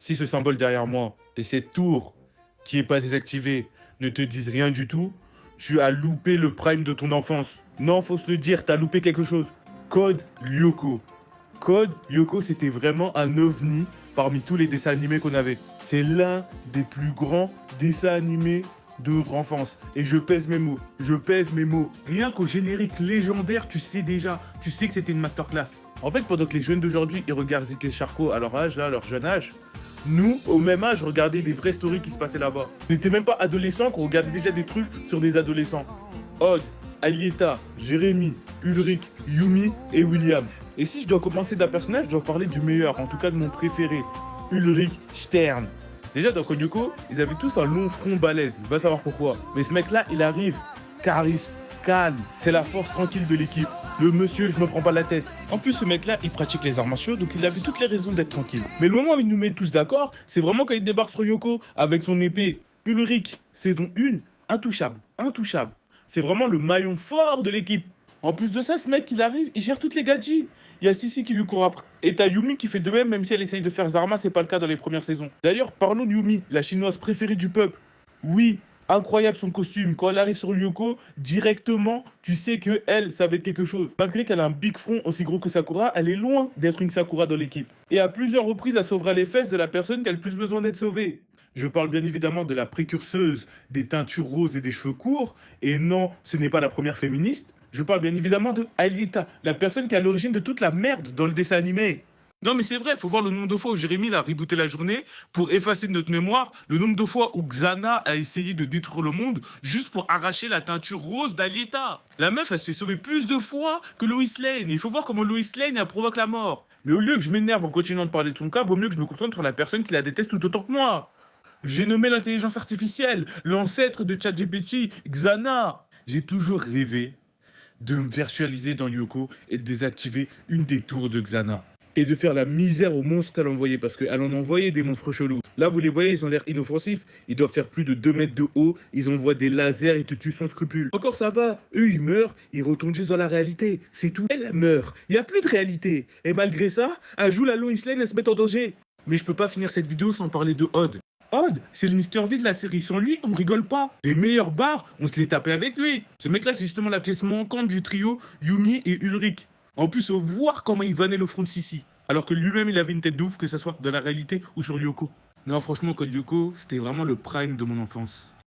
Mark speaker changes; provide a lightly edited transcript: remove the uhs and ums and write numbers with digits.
Speaker 1: Si ce symbole derrière moi et cette tour qui est pas désactivée ne te disent rien du tout, tu as loupé le prime de ton enfance. Non, faut se le dire, t'as loupé quelque chose. Code Lyoko. Code Lyoko, c'était vraiment un ovni parmi tous les dessins animés qu'on avait. C'est l'un des plus grands dessins animés de notre enfance. Et je pèse mes mots. Je pèse mes mots. Rien qu'au générique légendaire, tu sais déjà. Tu sais que c'était une masterclass. En fait, pendant que les jeunes d'aujourd'hui, ils regardent Zik et Charcot à leur âge, là, à leur jeune âge, nous, au même âge, regardait des vraies stories qui se passaient là-bas. On n'était même pas adolescents, qu'on regardait déjà des trucs sur des adolescents. Odd, Alieta, Jérémy, Ulrich, Yumi et William. Et si je dois commencer d'un personnage, je dois parler du meilleur, en tout cas de mon préféré, Ulrich Stern. Déjà, dans Konyoko, ils avaient tous un long front balèze, va savoir pourquoi. Mais ce mec-là, il arrive, charisme, calme, c'est la force tranquille de l'équipe. Le monsieur, je me prends pas la tête. En plus, ce mec-là, il pratique les arts martiaux, donc il avait toutes les raisons d'être tranquille. Mais le moment où il nous met tous d'accord, c'est vraiment quand il débarque sur Yoko avec son épée. Ulrich, saison 1, intouchable, intouchable. C'est vraiment le maillon fort de l'équipe. En plus de ça, ce mec, il arrive, il gère toutes les gadgets. Il y a Sissi qui lui court après. Et t'as Yumi qui fait de même si elle essaye de faire Zarma, c'est pas le cas dans les premières saisons. D'ailleurs, parlons de Yumi, la chinoise préférée du peuple. Oui, incroyable son costume. Quand elle arrive sur Lyoko, directement, tu sais que elle, ça va être quelque chose. Malgré qu'elle a un big front aussi gros que Sakura, elle est loin d'être une Sakura dans l'équipe. Et à plusieurs reprises, elle sauvera les fesses de la personne qui a le plus besoin d'être sauvée. Je parle bien évidemment de la précurseuse des teintures roses et des cheveux courts. Et non, ce n'est pas la première féministe. Je parle bien évidemment de Alita, la personne qui est à l'origine de toute la merde dans le dessin animé. Non mais c'est vrai, faut voir le nombre de fois où Jérémy a rebooté la journée pour effacer de notre mémoire le nombre de fois où Xana a essayé de détruire le monde juste pour arracher la teinture rose d'Alita. La meuf, elle se fait sauver plus de fois que Lois Lane. Et il faut voir comment Lois Lane, elle provoque la mort. Mais au lieu que je m'énerve en continuant de parler de son cas, vaut mieux que je me concentre sur la personne qui la déteste tout autant que moi. J'ai nommé l'intelligence artificielle, l'ancêtre de ChatGPT, Xana. J'ai toujours rêvé de me virtualiser dans Yoko et de désactiver une des tours de Xana. Et de faire la misère aux monstres qu'elle envoyait, parce qu'elle en envoyait des monstres chelous. Là, vous les voyez, ils ont l'air inoffensifs, ils doivent faire plus de 2 mètres de haut, ils envoient des lasers et te tuent sans scrupule. Encore ça va, eux ils meurent, ils retournent juste dans la réalité, c'est tout. Elle meurt, il n'y a plus de réalité. Et malgré ça, un jour la Lois Lane, elle se met en danger. Mais je peux pas finir cette vidéo sans parler de Odd. Odd, c'est le Mr. V de la série. Sans lui, on rigole pas. Les meilleurs bars, on se les tapait avec lui. Ce mec-là, c'est justement la pièce manquante du trio Yumi et Ulrich. En plus, faut voir comment il vannait le front de Sissi. Alors que lui-même, il avait une tête de ouf, que ce soit dans la réalité ou sur Yoko. Non, franchement, Code Lyoko, c'était vraiment le prime de mon enfance.